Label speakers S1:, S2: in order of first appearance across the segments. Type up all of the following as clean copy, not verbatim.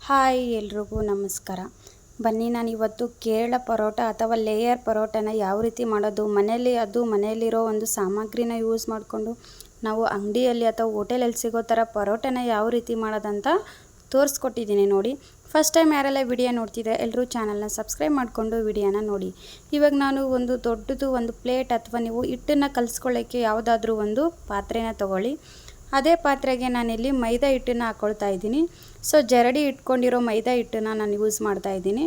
S1: Hi ಎಲ್ರಿಗೂ ನಮಸ್ಕಾರ. ಬನ್ನಿ ನಾನು ಇವತ್ತು ಕೇರಳ ಪರೋಟ ಅಥವಾ ಲೇಯರ್ ಪರೋಟನ ಯಾವ ರೀತಿ ಮಾಡೋದು ಮನೆಯಲ್ಲಿರೋ ಒಂದು ಸಾಮಗ್ರಿನ ಯೂಸ್ ಮಾಡಿಕೊಂಡು ನಾವು ಅಂಗಡಿಯಲ್ಲಿ ಅಥವಾ ಹೋಟೆಲಲ್ಲಿ ಸಿಗೋ ಥರ ಪರೋಟನ ಯಾವ ರೀತಿ ಮಾಡೋದಂತ ತೋರಿಸ್ಕೊಟ್ಟಿದ್ದೀನಿ ನೋಡಿ. ಫಸ್ಟ್ ಟೈಮ್ ಯಾರೆಲ್ಲ ವಿಡಿಯೋ ನೋಡ್ತಿದ್ರೆ ಎಲ್ಲರೂ ಚಾನಲ್ನ ಸಬ್ಸ್ಕ್ರೈಬ್ ಮಾಡಿಕೊಂಡು ವಿಡಿಯೋನ ನೋಡಿ. ಇವಾಗ ನಾನು ಒಂದು ದೊಡ್ಡದು ಒಂದು ಪ್ಲೇಟ್ ಅಥವಾ ನೀವು ಹಿಟ್ಟನ್ನು ಕಲಿಸ್ಕೊಳ್ಳೋಕ್ಕೆ ಯಾವುದಾದ್ರೂ ಒಂದು ಪಾತ್ರೆನ ತೊಗೊಳ್ಳಿ. ಅದೇ ಪಾತ್ರೆಗೆ ನಾನಿಲ್ಲಿ ಮೈದಾ ಹಿಟ್ಟನ್ನು ಹಾಕ್ಕೊಳ್ತಾ ಇದ್ದೀನಿ. ಸೊ ಜರಡಿ ಇಟ್ಕೊಂಡಿರೋ ಮೈದಾ ಹಿಟ್ಟನ್ನು ನಾನು ಯೂಸ್ ಮಾಡ್ತಾ ಇದ್ದೀನಿ.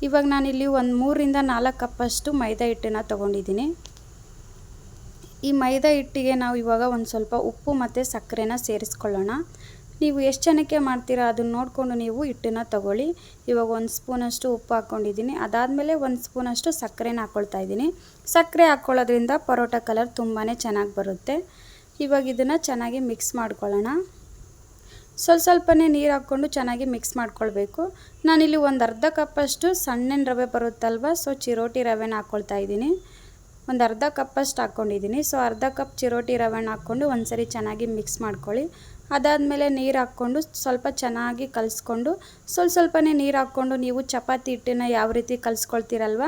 S1: ಇವಾಗ ನಾನಿಲ್ಲಿ ಒಂದು 3ರಿಂದ 4 ಕಪ್ಪಷ್ಟು ಮೈದಾ ಹಿಟ್ಟನ್ನು ತೊಗೊಂಡಿದ್ದೀನಿ. ಈ ಮೈದಾ ಹಿಟ್ಟಿಗೆ ನಾವು ಇವಾಗ ಒಂದು ಸ್ವಲ್ಪ ಉಪ್ಪು ಮತ್ತು ಸಕ್ಕರೆನ ಸೇರಿಸ್ಕೊಳ್ಳೋಣ. ನೀವು ಎಷ್ಟು ಜನಕ್ಕೆ ಮಾಡ್ತೀರಾ ಅದನ್ನು ನೋಡಿಕೊಂಡು ನೀವು ಹಿಟ್ಟನ್ನು ತೊಗೊಳ್ಳಿ. ಇವಾಗ 1 ಸ್ಪೂನಷ್ಟು ಉಪ್ಪು ಹಾಕ್ಕೊಂಡಿದ್ದೀನಿ. ಅದಾದಮೇಲೆ 1 ಸ್ಪೂನಷ್ಟು ಸಕ್ಕರೆನ ಹಾಕ್ಕೊಳ್ತಾ ಇದ್ದೀನಿ. ಸಕ್ಕರೆ ಹಾಕ್ಕೊಳ್ಳೋದ್ರಿಂದ ಪರೋಟ ಕಲರ್ ತುಂಬಾ ಚೆನ್ನಾಗಿ ಬರುತ್ತೆ. ಇವಾಗ ಇದನ್ನು ಚೆನ್ನಾಗಿ ಮಿಕ್ಸ್ ಮಾಡ್ಕೊಳ್ಳೋಣ. ಸ್ವಲ್ಪನೇ ನೀರು ಹಾಕ್ಕೊಂಡು ಚೆನ್ನಾಗಿ ಮಿಕ್ಸ್ ಮಾಡ್ಕೊಳ್ಬೇಕು. ನಾನಿಲ್ಲಿ ಒಂದು ಅರ್ಧ ಕಪ್ಪಷ್ಟು ಸಣ್ಣ ರವೆ ಬರುತ್ತಲ್ವ, ಸೊ ಚಿರೋಟಿ ರವೆನ ಹಾಕ್ಕೊಳ್ತಾ ಇದ್ದೀನಿ. ಒಂದು ಅರ್ಧ ಕಪ್ಪಷ್ಟು ಹಾಕ್ಕೊಂಡಿದ್ದೀನಿ. ಸೊ ಅರ್ಧ ಕಪ್ ಚಿರೋಟಿ ರವೆನ ಹಾಕ್ಕೊಂಡು ಒಂದ್ಸರಿ ಚೆನ್ನಾಗಿ ಮಿಕ್ಸ್ ಮಾಡ್ಕೊಳ್ಳಿ. ಅದಾದಮೇಲೆ ನೀರು ಹಾಕ್ಕೊಂಡು ಸ್ವಲ್ಪ ಚೆನ್ನಾಗಿ ಕಲಿಸ್ಕೊಂಡು ಸ್ವಲ್ಪನೇ ನೀರು ಹಾಕ್ಕೊಂಡು ನೀವು ಚಪಾತಿ ಹಿಟ್ಟನ್ನು ಯಾವ ರೀತಿ ಕಲಿಸ್ಕೊಳ್ತೀರಲ್ವ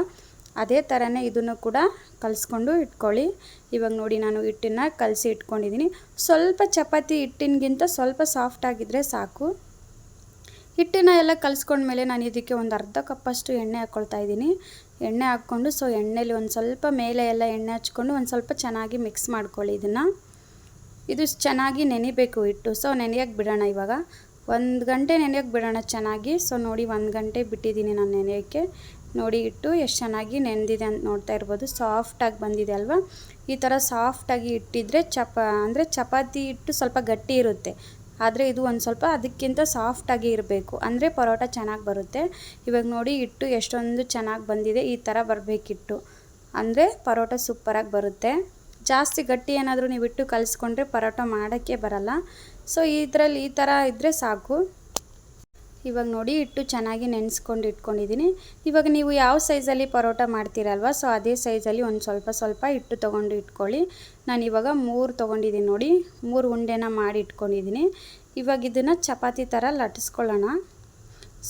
S1: ಅದೇ ಥರನೇ ಇದನ್ನು ಕೂಡ ಕಲಿಸ್ಕೊಂಡು ಇಟ್ಕೊಳ್ಳಿ. ಇವಾಗ ನೋಡಿ ನಾನು ಹಿಟ್ಟನ್ನು ಕಲಸಿ ಇಟ್ಕೊಂಡಿದ್ದೀನಿ. ಸ್ವಲ್ಪ ಚಪಾತಿ ಹಿಟ್ಟಿನಗಿಂತ ಸ್ವಲ್ಪ ಸಾಫ್ಟ್ ಆಗಿದ್ದರೆ ಸಾಕು. ಹಿಟ್ಟನ್ನು ಎಲ್ಲ ಕಲಿಸ್ಕೊಂಡ್ಮೇಲೆ ನಾನು ಇದಕ್ಕೆ ಒಂದು ಅರ್ಧ ಕಪ್ಪಷ್ಟು ಎಣ್ಣೆ ಹಾಕ್ಕೊಳ್ತಾ ಇದ್ದೀನಿ. ಎಣ್ಣೆ ಹಾಕ್ಕೊಂಡು ಎಣ್ಣೆಲಿ ಒಂದು ಸ್ವಲ್ಪ ಮೇಲೆ ಎಲ್ಲ ಎಣ್ಣೆ ಹಚ್ಕೊಂಡು ಒಂದು ಸ್ವಲ್ಪ ಚೆನ್ನಾಗಿ ಮಿಕ್ಸ್ ಮಾಡ್ಕೊಳ್ಳಿ. ಇದು ಚೆನ್ನಾಗಿ ನೆನಿಬೇಕು ಹಿಟ್ಟು. ಸೊ ನೆನೆಯೋಕ್ಕೆ ಬಿಡೋಣ. ಇವಾಗ 1 ಗಂಟೆ ನೆನೆಯೋಕ್ಕೆ ಬಿಡೋಣ ಚೆನ್ನಾಗಿ. ಸೊ ನೋಡಿ 1 ಗಂಟೆ ಬಿಟ್ಟಿದ್ದೀನಿ ನಾನು ನೆನೆಯೋಕ್ಕೆ. ನೋಡಿ ಹಿಟ್ಟು ಎಷ್ಟು ಚೆನ್ನಾಗಿ ನೆನೆದಿದೆ ಅಂತ ನೋಡ್ತಾ ಇರ್ಬೋದು. ಸಾಫ್ಟಾಗಿ ಬಂದಿದೆ ಅಲ್ವಾ. ಈ ಥರ ಸಾಫ್ಟಾಗಿ ಇಟ್ಟಿದ್ರೆ ಚಪಾತಿ ಹಿಟ್ಟು ಸ್ವಲ್ಪ ಗಟ್ಟಿ ಇರುತ್ತೆ. ಆದರೆ ಇದು ಒಂದು ಸ್ವಲ್ಪ ಅದಕ್ಕಿಂತ ಸಾಫ್ಟಾಗಿ ಇರಬೇಕು, ಅಂದರೆ ಪರೋಟ ಚೆನ್ನಾಗಿ ಬರುತ್ತೆ. ಇವಾಗ ನೋಡಿ ಹಿಟ್ಟು ಎಷ್ಟೊಂದು ಚೆನ್ನಾಗಿ ಬಂದಿದೆ. ಈ ಥರ ಬರಬೇಕಿಟ್ಟು, ಅಂದರೆ ಪರೋಟ ಸೂಪರಾಗಿ ಬರುತ್ತೆ. ಜಾಸ್ತಿ ಗಟ್ಟಿ ಏನಾದರೂ ನೀವು ಹಿಟ್ಟು ಕಲಿಸ್ಕೊಂಡ್ರೆ ಪರೋಟ ಮಾಡೋಕ್ಕೆ ಬರಲ್ಲ. ಸೊ ಈ ಥರ ಇದ್ದರೆ ಸಾಕು. ಇವಾಗ ನೋಡಿ ಹಿಟ್ಟು ಚೆನ್ನಾಗಿ ನೆನೆಸ್ಕೊಂಡು ಇಟ್ಕೊಂಡಿದ್ದೀನಿ. ಇವಾಗ ನೀವು ಯಾವ ಸೈಜಲ್ಲಿ ಪರೋಟ ಮಾಡ್ತೀರಲ್ವ, ಸೊ ಅದೇ ಸೈಜಲ್ಲಿ ಒಂದು ಸ್ವಲ್ಪ ಹಿಟ್ಟು ತೊಗೊಂಡು ಇಟ್ಕೊಳ್ಳಿ. ನಾನು ಇವಾಗ 3 ತೊಗೊಂಡಿದ್ದೀನಿ ನೋಡಿ. 3 ಉಂಡೆನ ಮಾಡಿ ಇಟ್ಕೊಂಡಿದ್ದೀನಿ. ಇವಾಗ ಇದನ್ನು ಚಪಾತಿ ಥರ ಲಟ್ಟಿಸ್ಕೊಳ್ಳೋಣ.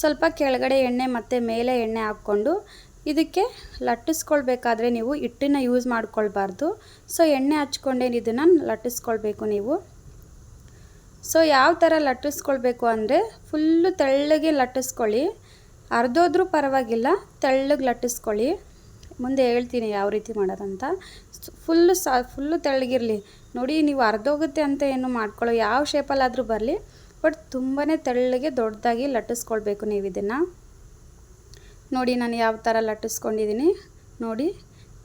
S1: ಸ್ವಲ್ಪ ಕೆಳಗಡೆ ಎಣ್ಣೆ ಮತ್ತು ಮೇಲೆ ಎಣ್ಣೆ ಹಾಕ್ಕೊಂಡು ಇದಕ್ಕೆ ಲಟ್ಟಿಸ್ಕೊಳ್ಬೇಕಾದ್ರೆ ನೀವು ಹಿಟ್ಟನ್ನು ಯೂಸ್ ಮಾಡ್ಕೊಳ್ಬಾರ್ದು. ಸೊ ಎಣ್ಣೆ ಹಚ್ಕೊಂಡೇ ಇದನ್ನು ಲಟ್ಟಿಸ್ಕೊಳ್ಬೇಕು ನೀವು. ಸೊ ಯಾವ ಥರ ಲಟ್ಟಿಸ್ಕೊಳ್ಬೇಕು ಅಂದರೆ ಫುಲ್ಲು ತೆಳ್ಳಗೆ ಲಟ್ಟಿಸ್ಕೊಳ್ಳಿ. ಅರ್ಧೋದ್ರೂ ಪರವಾಗಿಲ್ಲ, ತೆಳ್ಳಗೆ ಲಟ್ಟಿಸ್ಕೊಳ್ಳಿ. ಮುಂದೆ ಹೇಳ್ತೀನಿ ಯಾವ ರೀತಿ ಮಾಡೋದಂತ. ಫುಲ್ಲು ತೆಳ್ಳಗಿರಲಿ ನೋಡಿ. ನೀವು ಅರ್ಧೋಗುತ್ತೆ ಅಂತ ಏನು ಮಾಡ್ಕೊಳ್ಳೋ, ಯಾವ ಶೇಪಲ್ಲಾದರೂ ಬರಲಿ, ಬಟ್ ತುಂಬಾ ತೆಳ್ಳಗೆ ದೊಡ್ಡದಾಗಿ ಲಟ್ಟಿಸ್ಕೊಳ್ಬೇಕು ನೀವು ಇದನ್ನು. ನೋಡಿ ನಾನು ಯಾವ ಥರ ಲಟ್ಟಿಸ್ಕೊಂಡಿದ್ದೀನಿ ನೋಡಿ.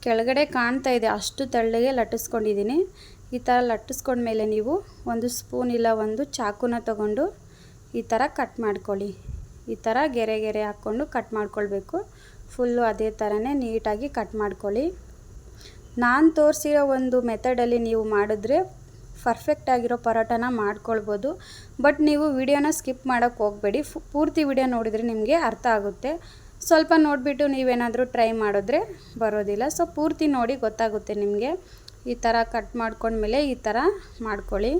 S1: ಕೆಳಗಡೆ ಕಾಣ್ತಾ ಇದೆ ಅಷ್ಟು ತೆಳ್ಳಗೆ ಲಟ್ಟಿಸ್ಕೊಂಡಿದ್ದೀನಿ. ಈ ಥರ ಲಟ್ಟಿಸ್ಕೊಂಡ್ಮೇಲೆ ನೀವು ಒಂದು ಸ್ಪೂನ್ ಇಲ್ಲ ಒಂದು ಚಾಕುನ ತೊಗೊಂಡು ಈ ಥರ ಕಟ್ ಮಾಡ್ಕೊಳ್ಳಿ. ಈ ಥರ ಗೆರೆ ಹಾಕ್ಕೊಂಡು ಕಟ್ ಮಾಡ್ಕೊಳ್ಬೇಕು. ಫುಲ್ಲು ಅದೇ ಥರನೇ ನೀಟಾಗಿ ಕಟ್ ಮಾಡ್ಕೊಳ್ಳಿ. ನಾನು ತೋರಿಸಿರೋ ಒಂದು ಮೆಥಡಲ್ಲಿ ನೀವು ಮಾಡಿದ್ರೆ ಪರ್ಫೆಕ್ಟಾಗಿರೋ ಪರೋಟನ ಮಾಡ್ಕೊಳ್ಬೋದು. ಬಟ್ ನೀವು ವಿಡಿಯೋನ ಸ್ಕಿಪ್ ಮಾಡೋಕ್ಕೆ ಹೋಗಬೇಡಿ. ಪೂರ್ತಿ ವಿಡಿಯೋ ನೋಡಿದರೆ ನಿಮಗೆ ಅರ್ಥ ಆಗುತ್ತೆ. ಸ್ವಲ್ಪ ನೋಡಿಬಿಟ್ಟು ನೀವೇನಾದರೂ ಟ್ರೈ ಮಾಡಿದ್ರೆ ಬರೋದಿಲ್ಲ. ಸೊ ಪೂರ್ತಿ ನೋಡಿ ಗೊತ್ತಾಗುತ್ತೆ ನಿಮಗೆ. ಈ ಥರ ಕಟ್ ಮಾಡ್ಕೊಂಡ್ಮೇಲೆ ಈ ಥರ ಮಾಡ್ಕೊಳ್ಳಿ.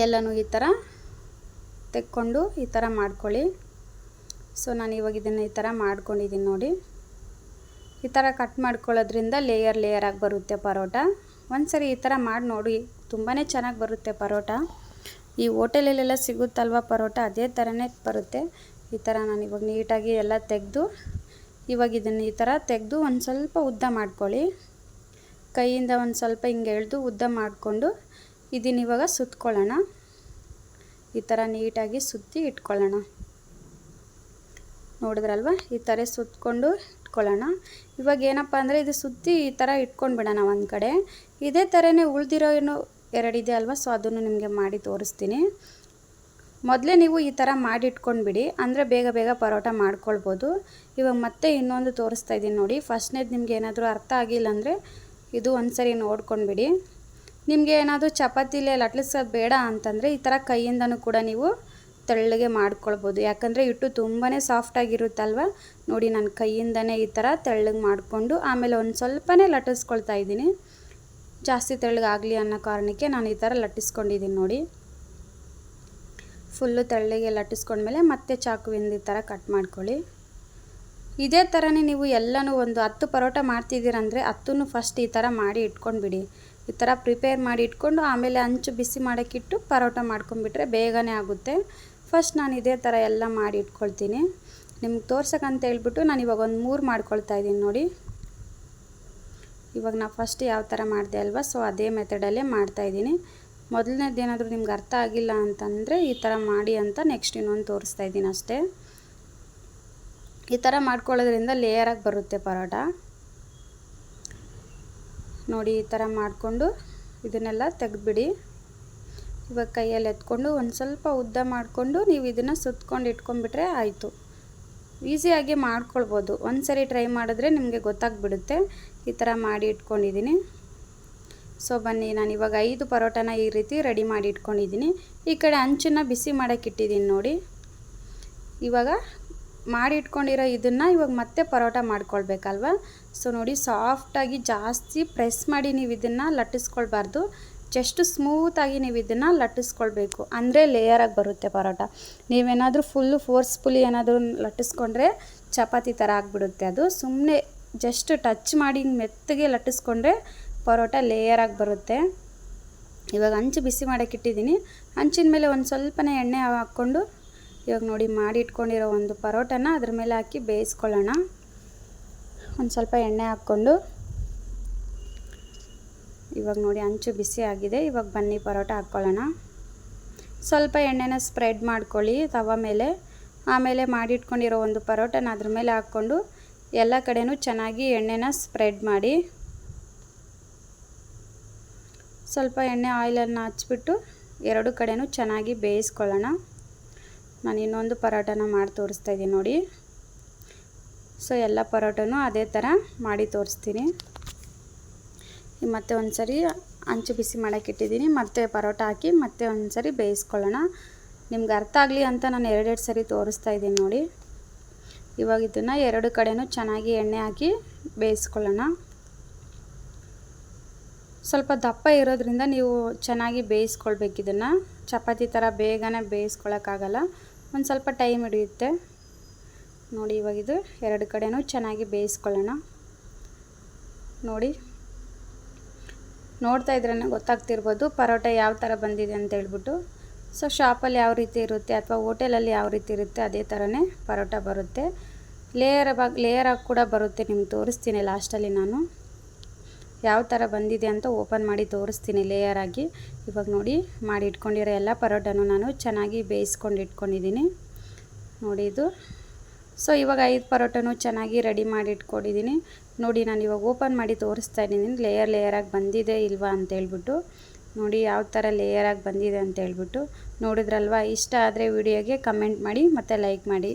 S1: ಎಲ್ಲನೂ ಈ ಥರ ತೆಕ್ಕೊಂಡು ಈ ಥರ ಮಾಡ್ಕೊಳ್ಳಿ. ಸೊ ನಾನು ಇವಾಗ ಇದನ್ನು ಈ ಥರ ಮಾಡ್ಕೊಂಡಿದ್ದೀನಿ ನೋಡಿ. ಈ ಥರ ಕಟ್ ಮಾಡ್ಕೊಳ್ಳೋದ್ರಿಂದ ಲೇಯರ್ ಆಗಿ ಬರುತ್ತೆ ಪರೋಟ. ಒಂದ್ಸರಿ ಈ ಥರ ಮಾಡಿ ನೋಡಿ, ತುಂಬಾ ಚೆನ್ನಾಗಿ ಬರುತ್ತೆ ಪರೋಟ. ಈ ಹೋಟೆಲಲ್ಲೆಲ್ಲ ಸಿಗುತ್ತಲ್ವ ಪರೋಟ, ಅದೇ ಥರನೇ ಬರುತ್ತೆ. ಈ ಥರ ನಾನು ಇವಾಗ ನೀಟಾಗಿ ಎಲ್ಲ ತೆಗೆದು ಇವಾಗ ಇದನ್ನು ಈ ಥರ ತೆಗೆದು ಒಂದು ಸ್ವಲ್ಪ ಉದ್ದ ಮಾಡ್ಕೊಳ್ಳಿ. ಕೈಯಿಂದ ಒಂದು ಸ್ವಲ್ಪ ಹಿಂಗೆ ಎಳೆದು ಉದ್ದ ಮಾಡಿಕೊಂಡು ಇದನ್ನು ಇವಾಗ ಸುತ್ಕೊಳ್ಳೋಣ. ಈ ಥರ ನೀಟಾಗಿ ಸುತ್ತಿ ಇಟ್ಕೊಳ್ಳೋಣ. ನೋಡಿದ್ರಲ್ವ, ಈ ಥರ ಸುತ್ಕೊಂಡು ಇಟ್ಕೊಳ್ಳೋಣ. ಇವಾಗ ಏನಪ್ಪ ಅಂದರೆ ಇದು ಸುತ್ತಿ ಈ ಥರ ಇಟ್ಕೊಂಡು ಬಿಡೋಣ ಒಂದು ಕಡೆ. ಇದೇ ಥರನೇ ಉಳಿದಿರೋ ಏನು 2 ಇದೆ ಅಲ್ವ, ಸೊ ಅದನ್ನು ನಿಮಗೆ ಮಾಡಿ ತೋರಿಸ್ತೀನಿ. ಮೊದಲೇ ನೀವು ಈ ಥರ ಮಾಡಿ ಇಟ್ಕೊಂಡ್ಬಿಡಿ, ಅಂದರೆ ಬೇಗ ಪರೋಟ ಮಾಡ್ಕೊಳ್ಬೋದು. ಇವಾಗ ಮತ್ತೆ ಇನ್ನೊಂದು ತೋರಿಸ್ತಾ ಇದ್ದೀನಿ ನೋಡಿ. ಫಸ್ಟ್ನೇದು ನಿಮ್ಗೆ ಏನಾದರೂ ಅರ್ಥ ಆಗಿಲ್ಲ ಅಂದರೆ ಇದು ಒಂದ್ಸರಿ ನೋಡ್ಕೊಂಡ್ಬಿಡಿ. ನಿಮಗೆ ಏನಾದರೂ ಚಪಾತಿಲೇ ಲಟ್ಲಿಸೋದು ಬೇಡ ಅಂತಂದರೆ ಈ ಥರ ಕೈಯಿಂದನೂ ಕೂಡ ನೀವು ತೆಳ್ಳಗೆ ಮಾಡ್ಕೊಳ್ಬೋದು. ಯಾಕಂದರೆ ಹಿಟ್ಟು ತುಂಬಾ ಸಾಫ್ಟಾಗಿರುತ್ತಲ್ವ. ನೋಡಿ ನಾನು ಕೈಯಿಂದನೇ ಈ ಥರ ತೆಳ್ಳಗೆ ಮಾಡಿಕೊಂಡು ಆಮೇಲೆ ಒಂದು ಸ್ವಲ್ಪನೇ ಲಟ್ಟಿಸ್ಕೊಳ್ತಾ ಇದ್ದೀನಿ. ಜಾಸ್ತಿ ತೆಳ್ಳಗಾಗಲಿ ಅನ್ನೋ ಕಾರಣಕ್ಕೆ ನಾನು ಈ ಥರ ಲಟ್ಟಿಸ್ಕೊಂಡಿದ್ದೀನಿ ನೋಡಿ. ಫುಲ್ಲು ತೆಳ್ಳಗೆ ಲಟ್ಟಿಸ್ಕೊಂಡ್ಮೇಲೆ ಮತ್ತೆ ಚಾಕುವಿಂದ ಈ ಥರ ಕಟ್ ಮಾಡ್ಕೊಳ್ಳಿ. ಇದೇ ಥರನೇ ನೀವು ಎಲ್ಲನೂ ಒಂದು 10 ಪರೋಟ ಮಾಡ್ತಿದ್ದೀರಂದರೆ 10 ಫಸ್ಟ್ ಈ ಥರ ಮಾಡಿ ಇಟ್ಕೊಂಡ್ಬಿಡಿ. ಈ ಥರ ಪ್ರಿಪೇರ್ ಮಾಡಿ ಇಟ್ಕೊಂಡು ಆಮೇಲೆ ಹಂಚು ಬಿಸಿ ಮಾಡೋಕ್ಕಿಟ್ಟು ಪರೋಟ ಮಾಡ್ಕೊಂಡ್ಬಿಟ್ರೆ ಬೇಗನೆ ಆಗುತ್ತೆ. ಫಸ್ಟ್ ನಾನು ಇದೇ ಥರ ಎಲ್ಲ ಮಾಡಿ ಇಟ್ಕೊಳ್ತೀನಿ. ನಿಮ್ಗೆ ತೋರ್ಸೋಕ್ಕಂತ ಹೇಳ್ಬಿಟ್ಟು ನಾನು ಇವಾಗ ಒಂದು 3 ಮಾಡ್ಕೊಳ್ತಾ ಇದ್ದೀನಿ ನೋಡಿ. ಇವಾಗ ನಾನು ಫಸ್ಟ್ ಯಾವ ಥರ ಮಾಡಿದೆ ಅಲ್ವಾ, ಸೊ ಅದೇ ಮೆಥಡಲ್ಲೇ ಮಾಡ್ತಾಯಿದ್ದೀನಿ. ಮೊದಲನೇದು ಏನಾದರೂ ನಿಮ್ಗೆ ಅರ್ಥ ಆಗಿಲ್ಲ ಅಂತಂದರೆ ಈ ಥರ ಮಾಡಿ ಅಂತ ನೆಕ್ಸ್ಟ್ ಇನ್ನೊಂದು ತೋರಿಸ್ತಾ ಇದ್ದೀನಿ ಅಷ್ಟೇ. ಈ ಥರ ಮಾಡ್ಕೊಳ್ಳೋದ್ರಿಂದ ಲೇಯರಾಗಿ ಬರುತ್ತೆ ಪರೋಟ ನೋಡಿ. ಈ ಥರ ಮಾಡಿಕೊಂಡು ಇದನ್ನೆಲ್ಲ ತೆಗೆದುಬಿಡಿ. ಇವಾಗ ಕೈಯಲ್ಲಿ ಎತ್ಕೊಂಡು ಒಂದು ಸ್ವಲ್ಪ ಉದ್ದ ಮಾಡಿಕೊಂಡು ನೀವು ಇದನ್ನು ಸುತ್ಕೊಂಡು ಇಟ್ಕೊಂಡ್ಬಿಟ್ರೆ ಆಯಿತು. ಈಸಿಯಾಗಿ ಮಾಡ್ಕೊಳ್ಬೋದು. ಒಂದು ಸರಿ ಟ್ರೈ ಮಾಡಿದ್ರೆ ನಿಮಗೆ ಗೊತ್ತಾಗ್ಬಿಡುತ್ತೆ. ಈ ಥರ ಮಾಡಿ ಇಟ್ಕೊಂಡಿದ್ದೀನಿ. ಸೊ ಬನ್ನಿ, ನಾನು ಇವಾಗ 5 ಪರೋಟನ ಈ ರೀತಿ ರೆಡಿ ಮಾಡಿ ಇಟ್ಕೊಂಡಿದ್ದೀನಿ. ಈ ಕಡೆ ಹಂಚನ್ನು ಬಿಸಿ ಮಾಡೋಕ್ಕೆ ಇಟ್ಟಿದ್ದೀನಿ ನೋಡಿ. ಇವಾಗ ಮಾಡಿ ಇಟ್ಕೊಂಡಿರೋ ಇದನ್ನು ಇವಾಗ ಮತ್ತೆ ಪರೋಟ ಮಾಡ್ಕೊಳ್ಬೇಕಲ್ವ. ಸೊ ನೋಡಿ, ಸಾಫ್ಟಾಗಿ ಜಾಸ್ತಿ ಪ್ರೆಸ್ ಮಾಡಿ ನೀವು ಇದನ್ನು ಲಟ್ಟಿಸ್ಕೊಳ್ಬಾರ್ದು. ಜಸ್ಟ್ ಸ್ಮೂತಾಗಿ ನೀವು ಇದನ್ನು ಲಟ್ಟಿಸ್ಕೊಳ್ಬೇಕು, ಅಂದರೆ ಲೇಯರಾಗಿ ಬರುತ್ತೆ ಪರೋಟ. ನೀವೇನಾದರೂ ಫುಲ್ಲು ಫೋರ್ಸ್ಫುಲಿ ಏನಾದರೂ ಲಟ್ಟಿಸ್ಕೊಂಡ್ರೆ ಚಪಾತಿ ಥರ ಆಗಿಬಿಡುತ್ತೆ. ಅದು ಸುಮ್ಮನೆ ಜಸ್ಟ್ ಟಚ್ ಮಾಡಿ ಮೆತ್ತಗೆ ಲಟ್ಟಿಸ್ಕೊಂಡ್ರೆ ಪರೋಟ ಲೇಯರಾಗಿ ಬರುತ್ತೆ. ಇವಾಗ ಹಂಚು ಬಿಸಿ ಮಾಡೋಕ್ಕೆ ಇಟ್ಟಿದ್ದೀನಿ. ಹಂಚಿನ ಮೇಲೆ ಒಂದು ಸ್ವಲ್ಪನೇ ಎಣ್ಣೆ ಹಾಕ್ಕೊಂಡು ಇವಾಗ ನೋಡಿ ಮಾಡಿ ಇಟ್ಕೊಂಡಿರೋ ಒಂದು ಪರೋಟನ ಅದ್ರ ಮೇಲೆ ಹಾಕಿ ಬೇಯಿಸ್ಕೊಳ್ಳೋಣ. ಒಂದು ಸ್ವಲ್ಪ ಎಣ್ಣೆ ಹಾಕ್ಕೊಂಡು ಇವಾಗ ನೋಡಿ ಹಂಚು ಬಿಸಿ ಆಗಿದೆ. ಇವಾಗ ಬನ್ನಿ ಪರೋಟ ಹಾಕ್ಕೊಳ್ಳೋಣ. ಸ್ವಲ್ಪ ಎಣ್ಣೆನ ಸ್ಪ್ರೆಡ್ ಮಾಡ್ಕೊಳ್ಳಿ ತವ ಮೇಲೆ. ಆಮೇಲೆ ಮಾಡಿಟ್ಕೊಂಡಿರೋ ಒಂದು ಪರೋಟನ ಅದ್ರ ಮೇಲೆ ಹಾಕ್ಕೊಂಡು ಎಲ್ಲ ಕಡೆನೂ ಚೆನ್ನಾಗಿ ಎಣ್ಣೆನ ಸ್ಪ್ರೆಡ್ ಮಾಡಿ. ಸ್ವಲ್ಪ ಎಣ್ಣೆ ಆಯಿಲನ್ನು ಹಚ್ಬಿಟ್ಟು ಎರಡು ಕಡೆನೂ ಚೆನ್ನಾಗಿ ಬೇಯಿಸ್ಕೊಳ್ಳೋಣ. ನಾನು ಇನ್ನೊಂದು ಪರೋಟನ ಮಾಡಿ ತೋರಿಸ್ತಾ ಇದ್ದೀನಿ ನೋಡಿ. ಸೊ ಎಲ್ಲ ಪರೋಟನೂ ಅದೇ ಥರ ಮಾಡಿ ತೋರಿಸ್ತೀನಿ. ಮತ್ತೆ ಒಂದು ಸರಿ ಹಂಚು ಬಿಸಿ ಮಾಡೋಕ್ಕೆ ಇಟ್ಟಿದ್ದೀನಿ. ಮತ್ತೆ ಪರೋಟ ಹಾಕಿ ಮತ್ತೆ ಒಂದು ಸರಿ ಬೇಯಿಸ್ಕೊಳ್ಳೋಣ. ನಿಮ್ಗೆ ಅರ್ಥ ಆಗಲಿ ಅಂತ ನಾನು 2 ಸರಿ ತೋರಿಸ್ತಾ ಇದ್ದೀನಿ ನೋಡಿ. ಇವಾಗ ಇದನ್ನು ಎರಡು ಕಡೆನೂ ಚೆನ್ನಾಗಿ ಎಣ್ಣೆ ಹಾಕಿ ಬೇಯಿಸ್ಕೊಳ್ಳೋಣ. ಸ್ವಲ್ಪ ದಪ್ಪ ಇರೋದ್ರಿಂದ ನೀವು ಚೆನ್ನಾಗಿ ಬೇಯಿಸ್ಕೊಳ್ಬೇಕು. ಇದನ್ನು ಚಪಾತಿ ಥರ ಬೇಗನೆ ಬೇಯಿಸ್ಕೊಳ್ಳೋಕ್ಕಾಗಲ್ಲ, ಒಂದು ಸ್ವಲ್ಪ ಟೈಮ್ ಹಿಡಿಯುತ್ತೆ ನೋಡಿ. ಇವಾಗ ಇದು ಎರಡು ಕಡೆನೂ ಚೆನ್ನಾಗಿ ಬೇಯಿಸ್ಕೊಳ್ಳೋಣ. ನೋಡಿ, ನೋಡ್ತಾ ಇದ್ರೇ ಗೊತ್ತಾಗ್ತಿರ್ಬೋದು ಪರೋಟ ಯಾವ ಥರ ಬಂದಿದೆ ಅಂತ ಹೇಳ್ಬಿಟ್ಟು. ಸೊ ಶಾಪಲ್ಲಿ ಯಾವ ರೀತಿ ಇರುತ್ತೆ ಅಥವಾ ಹೋಟೆಲಲ್ಲಿ ಯಾವ ರೀತಿ ಇರುತ್ತೆ ಅದೇ ಥರನೇ ಪರೋಟ ಬರುತ್ತೆ. ಲೇಯರಾಗಿ ಕೂಡ ಬರುತ್ತೆ. ನಿಮ್ಗೆ ತೋರಿಸ್ತೀನಿ ಲಾಸ್ಟಲ್ಲಿ ನಾನು ಯಾವ ಥರ ಬಂದಿದೆ ಅಂತ ಓಪನ್ ಮಾಡಿ ತೋರಿಸ್ತೀನಿ ಲೇಯರಾಗಿ. ಇವಾಗ ನೋಡಿ ಮಾಡಿ ಇಟ್ಕೊಂಡಿರೋ ಎಲ್ಲ ಪರೋಟನೂ ನಾನು ಚೆನ್ನಾಗಿ ಬೇಯಿಸ್ಕೊಂಡು ಇಟ್ಕೊಂಡಿದ್ದೀನಿ ನೋಡಿ ಇದು. ಸೊ ಇವಾಗ 5 ಪರೋಟನೂ ಚೆನ್ನಾಗಿ ರೆಡಿ ಮಾಡಿ ಇಟ್ಕೊಂಡಿದ್ದೀನಿ ನೋಡಿ. ನಾನು ಇವಾಗ ಓಪನ್ ಮಾಡಿ ತೋರಿಸ್ತಾ ಇದ್ದೀನಿ ಲೇಯರಾಗಿ ಬಂದಿದೆ ಇಲ್ವಾ ಅಂತೇಳ್ಬಿಟ್ಟು. ನೋಡಿ ಯಾವ ಥರ ಲೇಯರಾಗಿ ಬಂದಿದೆ ಅಂತೇಳ್ಬಿಟ್ಟು. ನೋಡಿದ್ರಲ್ವ. ಇಷ್ಟ ಆದರೆ ವಿಡಿಯೋಗೆ ಕಮೆಂಟ್ ಮಾಡಿ ಮತ್ತು ಲೈಕ್ ಮಾಡಿ.